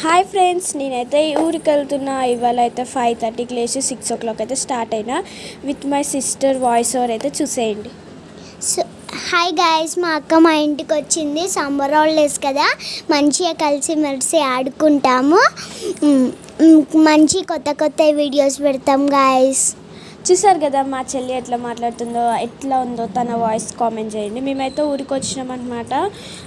Hi friends, నేనైతే ఊరికి వెళ్తున్నా. ఇవాళ అయితే 5:30కి లేచి 6 o'clock అయితే స్టార్ట్ అయినా with my sister voice over అయితే చూసేయండి. సో హాయ్ గాయస్, మా అక్క మా ఇంటికి వచ్చింది. సమ్మర్ హాలిడేస్ కదా, మంచిగా కలిసి మెలిసి ఆడుకుంటాము. మంచి కొత్త కొత్త వీడియోస్ పెడతాం గాయస్. చూసారు కదా మా చెల్లి ఎట్లా మాట్లాడుతుందో, ఎట్లా ఉందో తన వాయిస్ కామెంట్ చేయండి. మేమైతే ఊరికి వచ్చినాం అనమాట.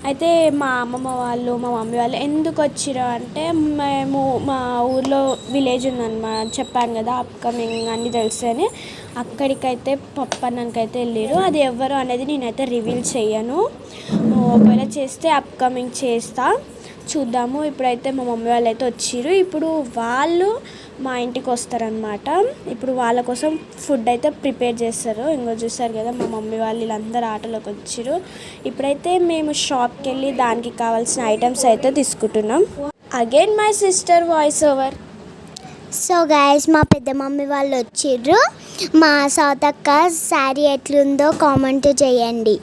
అయితే మా అమ్మమ్మ వాళ్ళు, మా మమ్మీ వాళ్ళు ఎందుకు వచ్చిరో అంటే, మేము మా ఊర్లో విలేజ్ ఉందన్నమాట, చెప్పాను కదా అప్కమింగ్ అన్నీ తెలుసు అని. అక్కడికైతే పప్పన్నానికైతే వెళ్ళారు. అది ఎవరు అనేది నేనైతే రివీల్ చేయను. ఒకవేళ చేస్తే అప్కమింగ్ చేస్తా, చూద్దాము. ఇప్పుడైతే మా మమ్మీ వాళ్ళు అయితే వచ్చిర్రు. ఇప్పుడు వాళ్ళు మా ఇంటికి వస్తారనమాట. ఇప్పుడు వాళ్ళ కోసం ఫుడ్ అయితే ప్రిపేర్ చేస్తారు. ఇంకో చూస్తారు కదా మా మమ్మీ వాళ్ళు వీళ్ళందరూ ఆటోలోకి వచ్చిర్రు. ఇప్పుడైతే మేము షాప్కి వెళ్ళి దానికి కావాల్సిన ఐటమ్స్ అయితే తీసుకుంటున్నాం. Again my sister voice over. So guys, మా పెద్ద మమ్మీ వాళ్ళు వచ్చిర్రు. మా సౌతక్క శారీ ఎట్లుందో కామెంట్ చేయండి.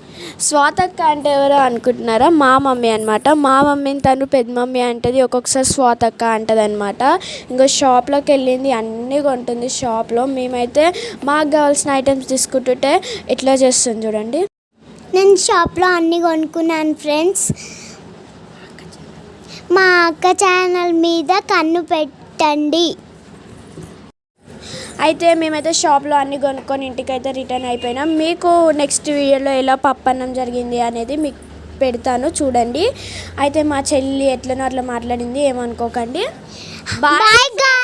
స్వాతక్క అంటే ఎవరో అనుకుంటున్నారా? మా మమ్మీ అనమాట. మా మమ్మీని తను పెద్ద మమ్మీ అంటది, ఒక్కొక్కసారి స్వాతక్క అంటది అనమాట. ఇంకో షాప్లోకి వెళ్ళింది, అన్నీ కొంటుంది షాప్లో. మేమైతే మాకు కావాల్సిన ఐటమ్స్ తీసుకుంటుంటే ఇట్లా చేస్తుంది చూడండి. నేను షాప్లో అన్నీ కొనుక్కున్నాను ఫ్రెండ్స్. మా అక్క ఛానల్ మీద కన్ను పెట్టండి. అయితే మేమైతే షాప్లో అన్నీ కొనుక్కొని ఇంటికైతే రిటర్న్ అయిపోయినాం. మీకు నెక్స్ట్ వీడియోలో ఎలా పప్పన్నం జరిగింది అనేది మీకు పెడతాను, చూడండి. అయితే మా చెల్లి ఎట్లనో అట్లా మాట్లాడింది, ఏమనుకోకండి. బాయ్.